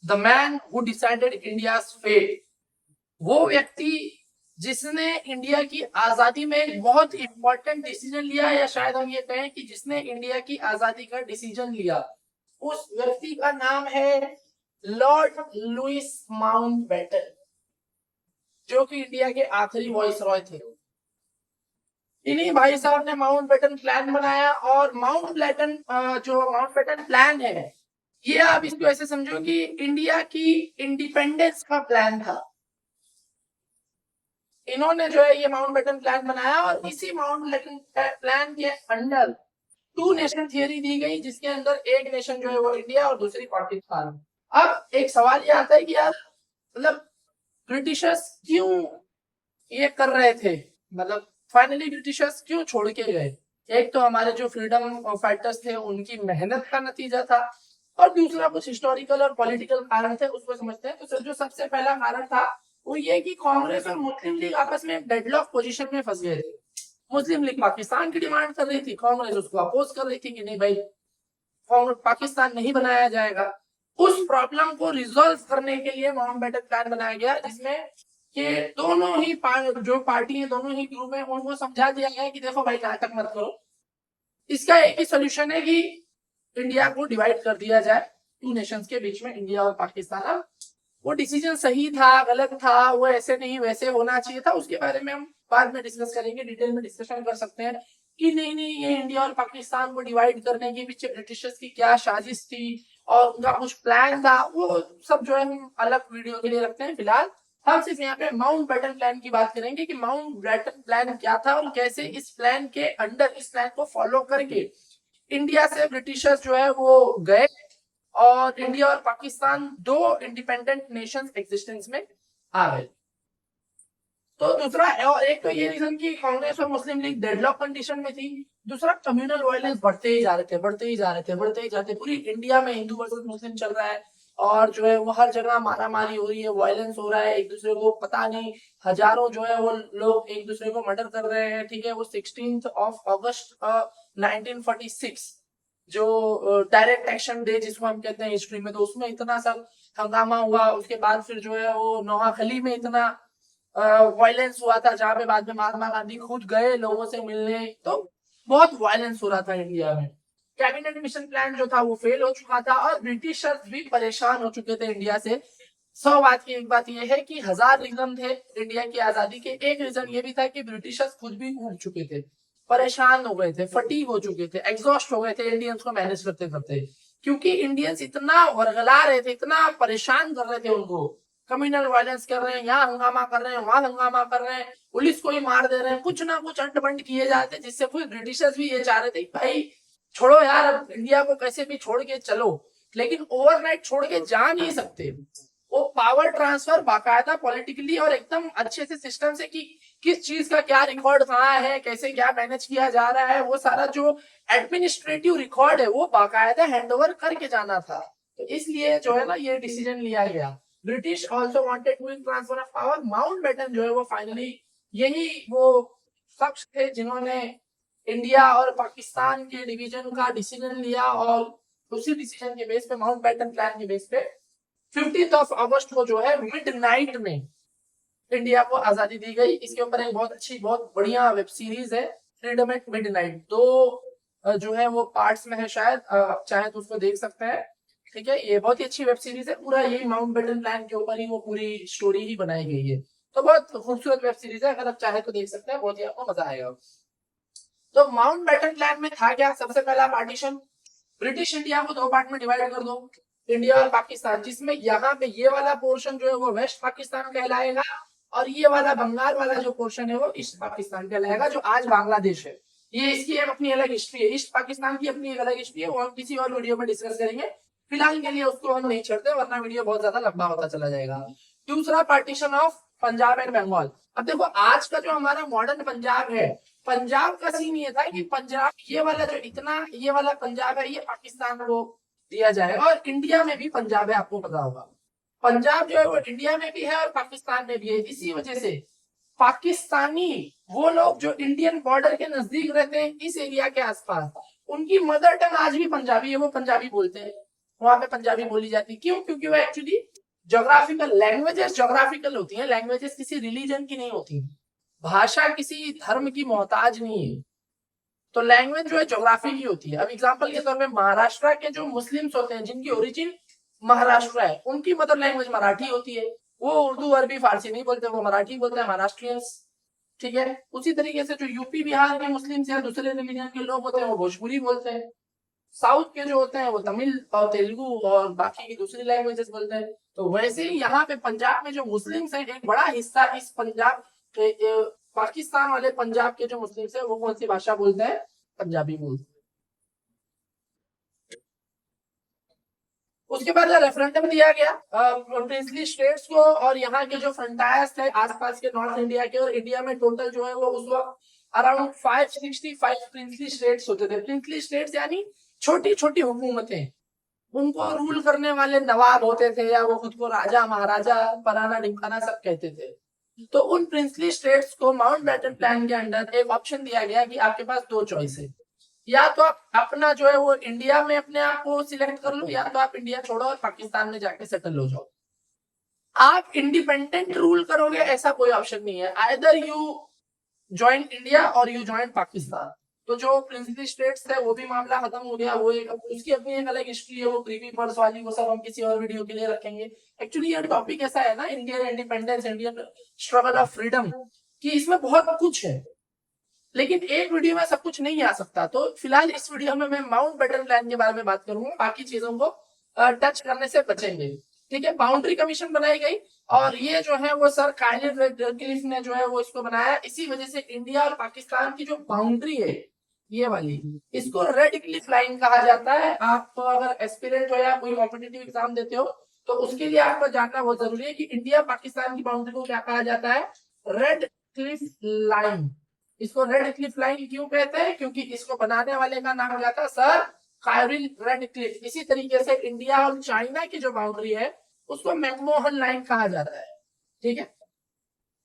The man who decided India's fate, वो व्यक्ति जिसने इंडिया की आजादी में एक बहुत इंपॉर्टेंट डिसीजन लिया, या शायद हम ये कहें कि जिसने इंडिया की आजादी का डिसीजन लिया, उस व्यक्ति का नाम है लॉर्ड लुइस माउंटबेटन, जो कि इंडिया के आखिरी वाइसरॉय थे। इन्हीं भाई साहब ने माउंटबेटन प्लान बनाया, और माउंटबेटन प्लान है, ये आप इसको ऐसे समझो कि इंडिया की इंडिपेंडेंस का प्लान था। इन्होंने जो है ये माउंटबेटन प्लान बनाया, और इसी माउंटबेटन प्लान के अंडर टू नेशन थियरी दी गई, जिसके अंदर एक नेशन जो है वो इंडिया और दूसरी पाकिस्तान। अब एक सवाल ये आता है कि यार मतलब ब्रिटिशर्स क्यों ये कर रहे थे, मतलब फाइनली ब्रिटिशर्स क्यों छोड़ के गए? एक तो हमारे जो फ्रीडम फाइटर्स थे उनकी मेहनत का नतीजा था, और दूसरा कुछ हिस्टोरिकल और पॉलिटिकल कारण थे, उसको समझते हैं। तो जो सबसे पहला कारण था वो ये कि कांग्रेस और मुस्लिम लीग आपस में डेडलॉक पोजीशन में फंस गए थे। मुस्लिम लीग पाकिस्तान की डिमांड कर रही थी, कांग्रेस उसको अपोज कर रही थी कि नहीं भाई पाकिस्तान नहीं बनाया जाएगा। उस प्रॉब्लम को रिजॉल्व करने के लिए माउंटबेटन प्लान बनाया गया, जिसमें कि दोनों ही जो पार्टी है, दोनों ही ग्रुप है, उनको समझा दिया गया कि देखो भाई नाटक मत करो, इसका एक ही सोल्यूशन है कि इंडिया को डिवाइड कर दिया जाए टू नेशंस के बीच में, इंडिया और पाकिस्तान। अब वो डिसीजन सही था गलत था, वो ऐसे नहीं वैसे होना चाहिए था, उसके बारे में हम बाद में डिस्कस करेंगे, डिटेल में डिस्कशन कर सकते हैं कि नहीं ये इंडिया और पाकिस्तान को डिवाइड करने के पीछे ब्रिटिशर्स की क्या साजिश थी और उनका कुछ प्लान था, वो सब जो है हम अलग वीडियो के लिए रखते हैं। फिलहाल हम सिर्फ यहाँ पे माउंटबेटन प्लान की बात करेंगे कि माउंटबेटन प्लान क्या था और कैसे इस प्लान के अंडर, इस प्लान को फॉलो करके इंडिया से ब्रिटिशर्स जो है वो गए, और इंडिया और पाकिस्तान दो इंडिपेंडेंट नेशंस एग्जिस्टेंस में आ गए। तो दूसरा, और एक तो ये रीजन कि कांग्रेस और मुस्लिम लीग डेडलॉक कंडीशन में थी, दूसरा कम्युनल वायलेंस बढ़ते ही जा रहे थे। पूरी इंडिया में हिंदू वर्सेस मुस्लिम चल रहा है, और जो है वो हर जगह मारा मारी हो रही है, वायलेंस हो रहा है, एक दूसरे को पता नहीं हजारों जो है वो लोग एक दूसरे को मर्डर कर रहे हैं। ठीक है, वो 16 अगस्त 1946 जो डायरेक्ट एक्शन डे जिसको हम कहते हैं हिस्ट्री में, तो उसमें इतना सब हंगामा हुआ। उसके बाद फिर जो है वो नोआखली में इतना वायलेंस हुआ था, जहां पे बाद में महात्मा गांधी खुद गए लोगों से मिलने, तो बहुत वायलेंस हो रहा था इंडिया में। कैबिनेट मिशन प्लान जो था वो फेल हो चुका था, और ब्रिटिशर्स भी परेशान हो चुके थे इंडिया से। 100 बात की एक बात यह है कि 1000 रीजन थे इंडिया की आजादी के, एक रीजन ये भी था कि ब्रिटिशर्स खुद भी उठ चुके थे, परेशान हो गए थे, फटीग हो चुके थे, एग्जॉस्ट हो गए थे इंडियंस को मैनेज करते करते, क्योंकि इंडियंस इतना वर्गला रहे थे, इतना परेशान कर रहे थे उनको, कम्युनल वायलेंस कर रहे हैं, यहाँ हंगामा कर रहे हैं, वहां हंगामा कर रहे हैं, पुलिस को ही मार दे रहे हैं, कुछ ना कुछ अंट बंट किए जाते, जिससे कोई ब्रिटिशर्स भी ये चाह रहे थे भाई छोड़ो यार, अब इंडिया को कैसे भी छोड़ के चलो, लेकिन ओवरनाइट छोड़ के जा नहीं सकते। वो पावर ट्रांसफर बाकायदा पॉलिटिकली और एकदम अच्छे से सिस्टम से कि किस चीज का क्या रिकॉर्ड कहाँ है, कैसे क्या मैनेज किया जा रहा है, वो सारा जो एडमिनिस्ट्रेटिव रिकॉर्ड है वो बाकायदा हैंडओवर करके जाना था। तो इसलिए जो है ना ये डिसीजन लिया गया। British also wanted to transfer of power. Mountbatten जो है वो फाइनली यही वो शख्स थे जिन्होंने इंडिया और पाकिस्तान के डिवीजन का डिसीजन लिया, और उसी डिसीजन के बेस पे, माउंटबेटन प्लान के बेस पे 15 अगस्त को जो है मिडनाइट में इंडिया को आजादी दी गई। इसके ऊपर एक बहुत अच्छी बहुत बढ़िया वेब सीरीज है, फ्रीडम एट मिडनाइट, तो जो है वो पार्ट्स में है, शायद चाहे तो उसको देख सकते हैं। ठीक है, ये बहुत ही अच्छी वेब सीरीज है, पूरा यही माउंटबेटन प्लान के ऊपर ही वो पूरी स्टोरी ही बनाई गई है। तो बहुत खूबसूरत वेब सीरीज है, अगर आप चाहे तो देख सकते हैं, बहुत ही आपको मजा आएगा। तो माउंटबेटन प्लान में था क्या? सबसे पहला पार्टीशन, ब्रिटिश इंडिया को दो पार्ट में डिवाइड कर दो, इंडिया और पाकिस्तान, जिसमें यहाँ पे ये वाला पोर्शन जो है वो वेस्ट पाकिस्तान कहलाएगा, और ये वाला बंगाल वाला जो पोर्शन है वो ईस्ट पाकिस्तान कहलाएगा, जो आज बांग्लादेश है। ये इसकी अपनी अलग हिस्ट्री है, ईस्ट पाकिस्तान की अपनी एक अलग हिस्ट्री है, वो हम किसी और वीडियो में डिस्कस करेंगे। फिलहाल के लिए उसको हम नहीं छोड़ते, वरना वीडियो बहुत ज्यादा लंबा होता चला जाएगा। दूसरा partition of Punjab and Bengal. अब देखो आज का जो हमारा मॉडर्न पंजाब है, पंजाब का सीन ये था कि पंजाब ये वाला जो इतना ये वाला पंजाब है ये पाकिस्तान को दिया जाए, और इंडिया में भी पंजाब है, आपको पता होगा पंजाब जो है वो इंडिया में भी है और पाकिस्तान में भी है। इसी वजह से पाकिस्तानी वो लोग जो इंडियन बॉर्डर के नजदीक रहते हैं, इस एरिया के आसपास, उनकी मदर टंग आज भी पंजाबी है, वो पंजाबी बोलते हैं। वहां पे पंजाबी बोली जाती है। क्यों? क्योंकि वो एक्चुअली ज्योग्राफिकल लैंग्वेजेस ज्योग्राफिकल होती हैं, लैंग्वेजेस किसी रिलीजन की नहीं होती, भाषा किसी धर्म की मोहताज नहीं है, तो लैंग्वेज जो है ज्योग्राफी की होती है। अब एग्जांपल के तौर पे महाराष्ट्र के जो मुस्लिम्स होते हैं जिनकी ओरिजिन महाराष्ट्र है, उनकी मदर लैंग्वेज मराठी होती है, वो उर्दू अरबी फारसी नहीं बोलते, वो मराठी बोलते हैं, महाराष्ट्रियंस। ठीक है, उसी तरीके से जो यूपी बिहार के मुस्लिम्स या दूसरे रिलीजन के लोग होते हैं वो भोजपुरी बोलते हैं, साउथ के जो होते हैं वो तमिल और तेलुगु और बाकी की दूसरी लैंग्वेजेस बोलते हैं। तो वैसे ही यहाँ पे पंजाब में जो मुस्लिम्स हैं, एक बड़ा हिस्सा इस पंजाब पाकिस्तान वाले पंजाब के जो मुस्लिम्स हैं वो कौन सी भाषा बोलते हैं? पंजाबी बोलते हैं। उसके बाद रेफरेंडम दिया गया प्रिंसली स्टेट्स को, और यहाँ के जो फ्रंटायर्स थे आसपास के नॉर्थ इंडिया के, और इंडिया में टोटल जो है वो उस वक्त अराउंड 565 प्रिंसली स्टेट्स होते थे। प्रिंसली स्टेट्स यानी छोटी छोटी हुकूमतें, उनको रूल करने वाले नवाब होते थे या वो खुद को राजा महाराजा पराना ढिमकाना सब कहते थे। तो उन प्रिंसली स्टेट्स को माउंटबेटन प्लान के अंडर एक ऑप्शन दिया गया कि आपके पास दो चॉइस है, या तो आप अपना जो है वो इंडिया में अपने आप को सिलेक्ट कर लो, या तो आप इंडिया छोड़ो और पाकिस्तान में जाके सेटल हो जाओ। आप इंडिपेंडेंट रूल करोगे ऐसा कोई ऑप्शन नहीं है, आइदर यू ज्वाइन इंडिया और यू ज्वाइन पाकिस्तान। तो जो प्रिंसली स्टेट्स थे वो भी मामला खत्म हो गया, वो एक उसकी अपनी एक अलग हिस्ट्री है, वो प्रीवी पर्स वाली, वो सब हम किसी और वीडियो के लिए रखेंगे। एक्चुअली ये टॉपिक ऐसा है ना, Indian independence, Indian struggle of freedom, कि इसमें बहुत कुछ है, लेकिन एक वीडियो में सब कुछ नहीं आ सकता। तो फिलहाल इस वीडियो में मैं माउंटबेटन प्लान के बारे में बात करूंगा, बाकी चीजों को टच करने से बचेंगे। ठीक है, बाउंड्री कमीशन बनाई गई, और ये जो है वो सर काइलिन रेडक्लिफ ने जो है वो इसको बनाया। इसी वजह से इंडिया और पाकिस्तान की जो बाउंड्री है ये वाली, इसको रेडक्लिफ लाइन कहा जाता है। आप अगर एस्पिरेंट हो या कोई कॉम्पिटिटिव एग्जाम देते हो तो उसके लिए आपको जानना बहुत जरूरी है कि इंडिया पाकिस्तान की बाउंड्री को क्या कहा जाता है? Red Cliff line. इसको रेड क्लिफ लाइन क्यों कहते हैं? क्योंकि इसको बनाने वाले का नाम क्या था? सर काइलिन रेडक्लिफ। इसी तरीके से इंडिया और चाइना की जो बाउंड्री है उसको मैकमोहन लाइन कहा जाता है। ठीक है,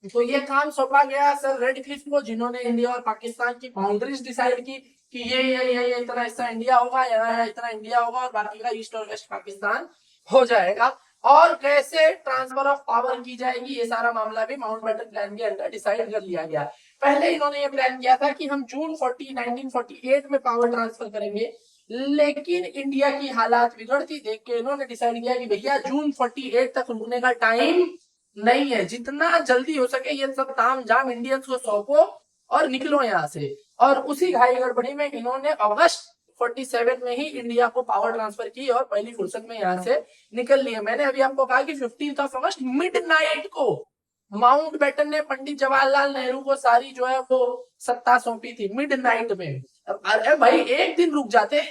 तो ये काम सौंपा गया सर रेडक्लिफ को, जिन्होंने इंडिया और पाकिस्तान की बाउंड्रीज डिसाइड की कि ये इतना हिस्सा इंडिया होगा, यहाँ इतना इंडिया होगा, और बाकी का ईस्ट और वेस्ट पाकिस्तान हो जाएगा। और कैसे ट्रांसफर ऑफ पावर की जाएगी, ये सारा मामला भी माउंटबेटन प्लान के अंदर डिसाइड कर लिया गया। पहले इन्होंने ये प्लान किया था कि हम जून 1948 में पावर ट्रांसफर करेंगे, लेकिन इंडिया की हालात बिगड़ती देख के इन्होंने डिसाइड किया कि भैया जून 48 तक रुकने का टाइम नहीं है, जितना जल्दी हो सके ये सब ताम झाम इंडियंस को सौंपो और निकलो यहाँ से। और उसी घाई गड़बड़ी में इन्होंने अगस्त 47 में ही इंडिया को पावर ट्रांसफर की और पहली फुर्सत में यहाँ से निकल लिए। मैंने अभी आपको कहा कि 15 अगस्त मिडनाइट को माउंटबेटन ने पंडित जवाहरलाल नेहरू को सारी जो है वो सत्ता सौंपी थी मिडनाइट में। अरे भाई एक दिन रुक जाते,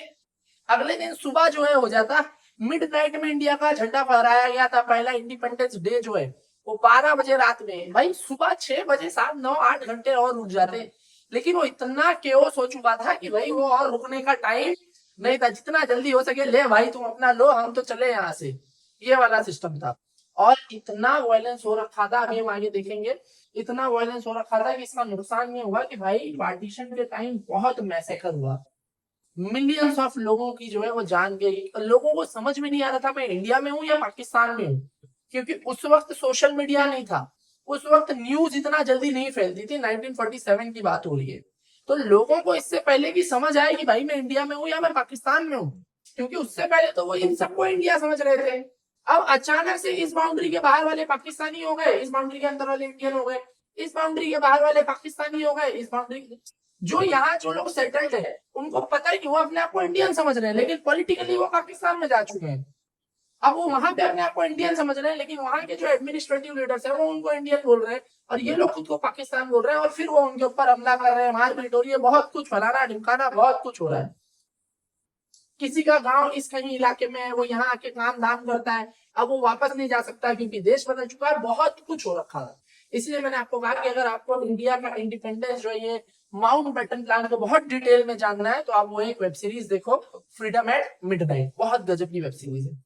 अगले दिन सुबह जो है हो जाता। मिडनाइट में इंडिया का झंडा फहराया गया था, पहला इंडिपेंडेंस डे जो है वो 12 बजे रात में। भाई सुबह 6 बजे 7 9 8 घंटे और रुक जाते, लेकिन वो इतना केओस हो चुका था कि भाई वो और रुकने का टाइम नहीं था, जितना जल्दी हो सके ले भाई तुम अपना लो, हम तो चले यहाँ से, ये वाला सिस्टम था। और इतना वायलेंस हो रखा था, अभी हम आगे देखेंगे, इतना वायलेंस हो रखा था कि इसका नुकसान ये हुआ कि भाई पार्टीशन के टाइम बहुत मैसेकर हुआ, मिलियंस ऑफ लोगों की जो है वो जान गई। लोगों को समझ में नहीं आ रहा था मैं इंडिया में हूँ या पाकिस्तान में हूँ, क्योंकि उस वक्त सोशल मीडिया नहीं था, उस वक्त न्यूज इतना जल्दी नहीं फैलती थी। 1947 की बात हो रही है, तो लोगों को इससे पहले की समझ आए कि भाई मैं इंडिया में हूँ या मैं पाकिस्तान में हूँ, क्योंकि उससे पहले तो वो इन सबको इंडिया समझ रहे थे। अब अचानक से इस बाउंड्री के बाहर वाले पाकिस्तानी हो गए, इस बाउंड्री के अंदर वाले इंडियन हो गए, इस बाउंड्री के बाहर वाले पाकिस्तानी हो गए, इस बाउंड्री जो यहाँ जो लोग सेटल्ड है उनको पता है कि वो अपने आप को इंडियन समझ रहे हैं, लेकिन पॉलिटिकली वो पाकिस्तान में जा चुके हैं। अब वो वहां पे अपने आप को इंडियन समझ रहे हैं, लेकिन वहां के जो एडमिनिस्ट्रेटिव लीडर्स है वो उनको इंडियन बोल रहे हैं, और ये लोग खुद को पाकिस्तान बोल रहे हैं, और फिर वो उनके ऊपर हमला कर रहे हैं, मारपीट हो रही है, बहुत कुछ फलाना ढिमकाना बहुत कुछ हो रहा है। किसी का गांव इस कहीं इलाके में है, वो यहाँ आके काम धाम करता है, अब वो वापस नहीं जा सकता क्योंकि देश बदल चुका है, बहुत कुछ हो रखा है। इसलिए मैंने आपको कहा कि अगर आपको इंडिया का इंडिपेंडेंस जो है माउंटबेटन प्लान को बहुत डिटेल में जानना है तो आप वो एक वेब सीरीज देखो, फ्रीडम एट मिडनाइट, बहुत गजब की वेब सीरीज है।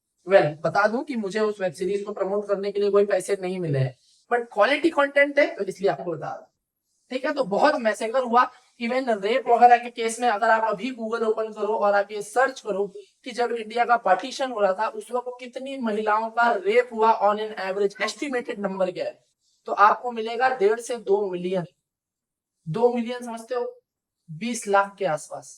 बता दूं कि मुझे उस वेब सीरीज को प्रमोट करने के लिए कोई पैसे नहीं मिले हैं, बट क्वालिटी कंटेंट है तो इसलिए आपको बता दूं। ठीक है। तो बहुत मैसेकर हुआ। इवन रेप वगैरह के केस में अगर आप अभी गूगल ओपन करो और आप ये सर्च करो कि जब इंडिया का पार्टीशन हो रहा था उस वक्त कितनी महिलाओं का रेप हुआ on an average, estimated number क्या है, तो आपको मिलेगा 1.5 से 2 मिलियन। 2 मिलियन समझते हो, 20 लाख के आसपास।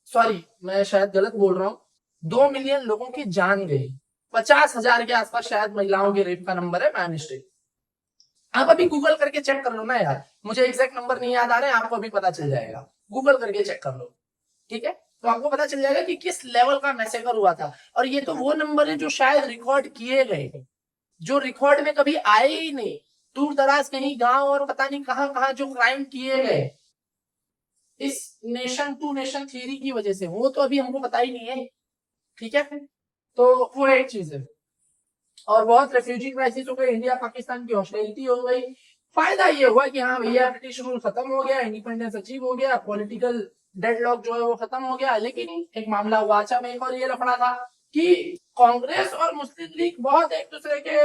सॉरी मैं शायद गलत बोल रहा हूँ, 2 मिलियन लोगों की जान गई, 50,000 के आसपास शायद महिलाओं के रेप का नंबर है, मैं मिस्टेक। आप अभी गूगल करके चेक कर लो ना यार, मुझे एग्जैक्ट नंबर नहीं याद आ रहे हैं, आपको अभी पता चल जाएगा, गूगल करके चेक कर लो, ठीक है। तो आपको पता चल जाएगा कि किस लेवल का मैसेकर हुआ था। और ये तो वो नंबर है जो शायद रिकॉर्ड किए गए, जो रिकॉर्ड में कभी आए ही नहीं, दूर दराज कहीं गांव और पता नहीं कहां कहां जो क्राइम किए गए इस नेशन टू नेशन थियरी की वजह से, वो तो अभी हमको पता ही नहीं है, ठीक है। तो वो एक चीज है। और बहुत रेफ्यूजी क्राइसिस हो गए, इंडिया पाकिस्तान की हॉस्टिलिटी हो गई। फायदा ये हुआ कि हाँ भैया ब्रिटिश रूल खत्म हो गया, इंडिपेंडेंस अचीव हो गया, पॉलिटिकल डेडलॉक जो है वो खत्म हो गया। लेकिन एक मामला हुआ, अच्छा में एक और ये लफड़ा था कि कांग्रेस और मुस्लिम लीग बहुत एक दूसरे के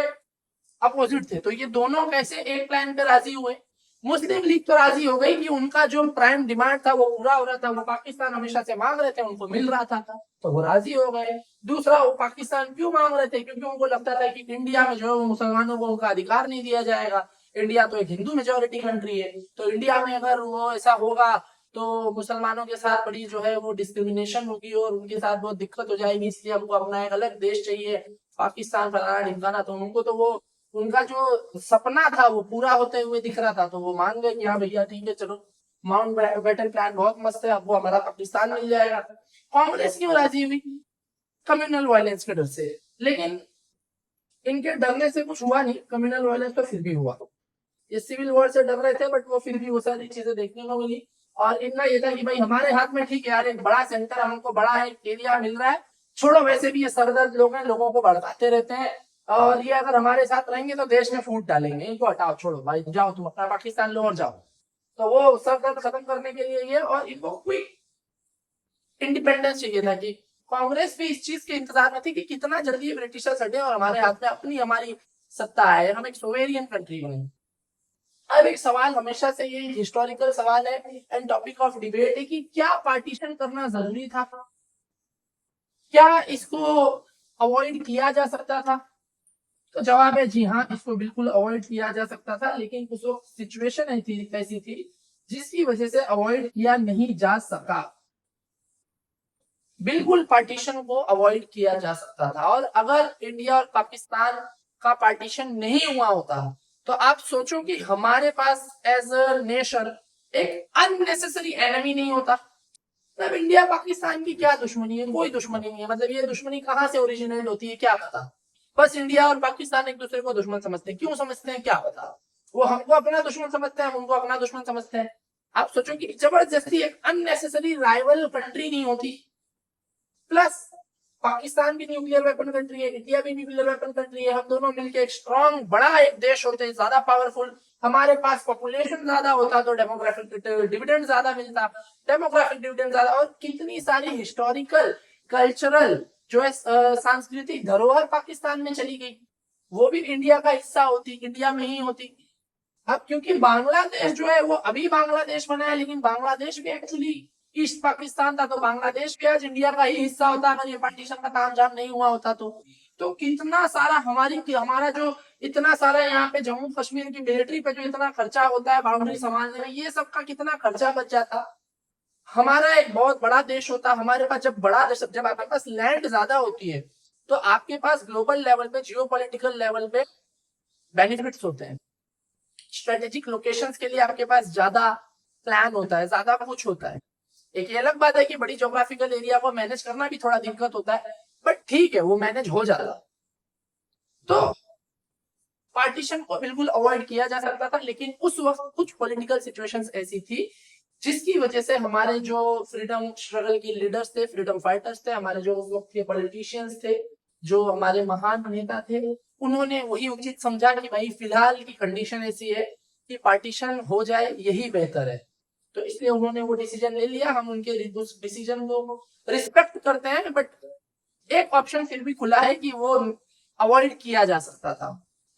अपोजिट थे, तो ये दोनों कैसे एक प्लान पे राजी हुए। मुस्लिम लीग तो राजी हो गई कि उनका जो प्राइम डिमांड था वो पूरा हो रहा था, वो पाकिस्तान हमेशा से मांग रहे थे, उनको मिल रहा था, तो वो राजी हो गए। दूसरा, वो पाकिस्तान क्यों मांग रहे थे, क्योंकि उनको लगता था कि इंडिया में जो है वो मुसलमानों को उनका अधिकार नहीं दिया जाएगा। इंडिया तो एक हिंदू मेजोरिटी कंट्री है, तो इंडिया में अगर वो ऐसा होगा तो मुसलमानों के साथ बड़ी जो है वो डिस्क्रिमिनेशन होगी और उनके साथ बहुत दिक्कत हो जाएगी, इसलिए हमको अपना एक अलग देश चाहिए, पाकिस्तान फलाना ढिमकाना। तो उनको तो वो उनका जो सपना था वो पूरा होते हुए दिख रहा था, तो वो मान गए कि हाँ भैया ठीक है चलो, माउंट बैटन प्लान बहुत मस्त है, अब वो हमारा पाकिस्तान मिल जाएगा। कांग्रेस क्यों राजी हुई? कम्युनल वायलेंस के डर से। लेकिन इनके डरने से कुछ हुआ नहीं, कम्युनल वायलेंस तो फिर भी हुआ। ये सिविल वॉर से डर रहे थे, बट वो फिर भी वो सारी चीजें देखने को मिली। और इनका ये था कि भाई हमारे हाथ में ठीक है यार, एक बड़ा सेंटर हमको, बड़ा है एरिया मिल रहा है, छोड़ो वैसे भी ये सरदर्द लोग हैं, लोगों को भड़काते रहते हैं, और ये अगर हमारे साथ रहेंगे तो देश में फूट डालेंगे, इनको हटाओ, छोड़ो भाई, जाओ तुम अपना पाकिस्तान लो और जाओ। तो वो सरदर्द खत्म करने के लिए ये, और इनको क्विक इंडिपेंडेंस चाहिए था कि कांग्रेस भी इस चीज के इंतजार में थी कि कितना जल्दी ब्रिटिशर्स हटे और हमारे हाथ में अपनी हमारी सत्ता आए, हम एक सोवेरियन कंट्री बने। अब एक सवाल हमेशा से ये हिस्टोरिकल सवाल है एंड टॉपिक ऑफ डिबेट है कि क्या पार्टीशन करना जरूरी था, क्या इसको अवॉइड किया जा सकता था? तो जवाब है जी हाँ, इसको बिल्कुल अवॉइड किया जा सकता था, लेकिन उस वक्त सिचुएशन ऐसी थी जिसकी वजह से अवॉइड किया नहीं जा सका। बिल्कुल पार्टीशन को अवॉइड किया जा सकता था, और अगर इंडिया और पाकिस्तान का पार्टीशन नहीं हुआ होता तो आप सोचो कि हमारे पास एज अ नेशन एक अननेसेसरी एनिमी नहीं होता। मतलब इंडिया पाकिस्तान की क्या दुश्मनी है? कोई दुश्मनी नहीं है। मतलब ये दुश्मनी कहाँ से ओरिजिनेट होती है क्या पता, बस इंडिया और पाकिस्तान एक दूसरे को दुश्मन समझते हैं। क्यों समझते हैं क्या पता, वो हमको अपना दुश्मन समझते हैं, हम उनको अपना दुश्मन समझते हैं। आप सोचो कि जबरदस्ती एक अननेसेसरी राइवल कंट्री नहीं होती। प्लस पाकिस्तान भी न्यूक्लियर वेपन कंट्री है, इंडिया भी न्यूक्लियर वेपन कंट्री है, हम दोनों मिलकर एक स्ट्रॉन्ग बड़ा एक देश होते हैं, ज्यादा पावरफुल। हमारे पास पॉपुलेशन ज्यादा होता तो डेमोग्राफिक डिविडेंड ज्यादा मिलता, डेमोग्राफिक डिविडेंड ज्यादा, और कितनी सारी हिस्टोरिकल कल्चरल जो है सांस्कृतिक धरोहर पाकिस्तान में चली गई, वो भी इंडिया का हिस्सा होती, इंडिया में ही होती। अब क्योंकि बांग्लादेश जो है वो अभी बांग्लादेश बना है, लेकिन बांग्लादेश भी एक्चुअली ईस्ट पाकिस्तान था, तो बांग्लादेश भी आज इंडिया का ही हिस्सा होता अगर ये पार्टीशन का तामझाम नहीं हुआ होता तो कितना सारा हमारा जो इतना सारा यहाँ पे जम्मू कश्मीर की मिलिट्री पे जो इतना खर्चा होता है बाउंड्री संभालने में, ये सब का कितना खर्चा बच जाता। हमारा एक बहुत बड़ा देश होता, हमारे पास जब आपके पास लैंड ज्यादा होती है तो आपके पास ग्लोबल लेवल पे, जियोपॉलिटिकल लेवल पे बेनिफिट्स होते हैं। स्ट्रेटेजिक लोकेशंस के लिए आपके पास ज्यादा प्लान होता है, ज्यादा कुछ होता है। एक ये अलग बात है कि बड़ी ज्योग्राफिकल एरिया को मैनेज करना भी थोड़ा दिक्कत होता है, बट ठीक है वो मैनेज हो जाता। तो पार्टीशन को बिल्कुल अवॉइड किया जा सकता था, लेकिन उस वक्त कुछ पॉलिटिकल सिचुएशंस ऐसी थी जिसकी वजह से हमारे जो फ्रीडम स्ट्रगल के लीडर्स थे, फ्रीडम फाइटर्स थे, हमारे जो उस वक्त के पॉलिटिशियंस थे, जो हमारे महान नेता थे, उन्होंने वही उचित समझा कि भाई फिलहाल की कंडीशन ऐसी है कि पार्टीशन हो जाए, यही बेहतर है। तो इसलिए उन्होंने वो डिसीजन ले लिया। हम उनके डिसीजन को रिस्पेक्ट करते हैं, बट एक ऑप्शन फिर भी खुला है कि वो अवॉइड किया जा सकता था।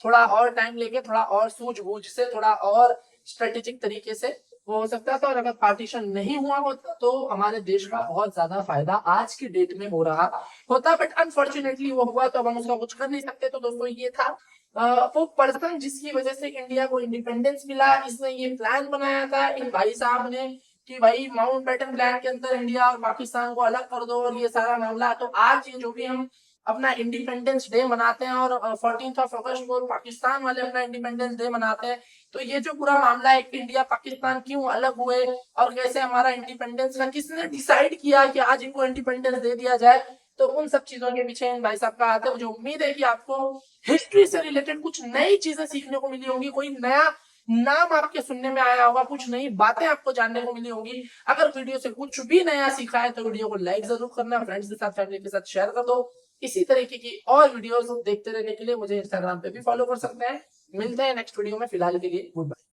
थोड़ा और टाइम लेके, थोड़ा और सूझबूझ से, थोड़ा और स्ट्रेटेजिक तरीके से वो हो सकता था, और अगर पार्टीशन नहीं हुआ होता तो हमारे देश का बहुत ज्यादा फायदा आज की डेट में हो रहा होता, बट अनफॉर्चुनेटली वो हुआ तो अब हम उसका कुछ कर नहीं सकते। तो दोस्तों ये था वो पर्सन जिसकी वजह से इंडिया को इंडिपेंडेंस मिला, इसने ये प्लान बनाया था इन भाई साहब ने कि भाई माउंटबेटन प्लान के अंदर इंडिया और पाकिस्तान को अलग कर दो और ये सारा मामला। तो आज ये जो भी हम अपना इंडिपेंडेंस डे मनाते हैं और 14 अगस्त को पाकिस्तान वाले अपना इंडिपेंडेंस डे मनाते हैं, तो ये जो पूरा मामला है कि इंडिया पाकिस्तान क्यों अलग हुए और कैसे हमारा इंडिपेंडेंस का किसने डिसाइड किया कि आज इनको इंडिपेंडेंस दे दिया जाए, तो उन सब चीजों के पीछे इन भाई साहब का हाथ है। मुझे उम्मीद है कि आपको हिस्ट्री से रिलेटेड कुछ नई चीजें सीखने को मिली होंगी, कोई नया नाम आपके सुनने में आया होगा, कुछ नई बातें आपको जानने को मिली होंगी। अगर वीडियो से कुछ भी नया सीखा है तो वीडियो को लाइक जरूर करना, फ्रेंड्स के साथ फैमिली के साथ शेयर कर दो। इसी तरीके की और वीडियोस देखते रहने के लिए मुझे इंस्टाग्राम पे भी फॉलो कर सकते हैं। मिलते हैं नेक्स्ट वीडियो में, फिलहाल के लिए गुड बाय।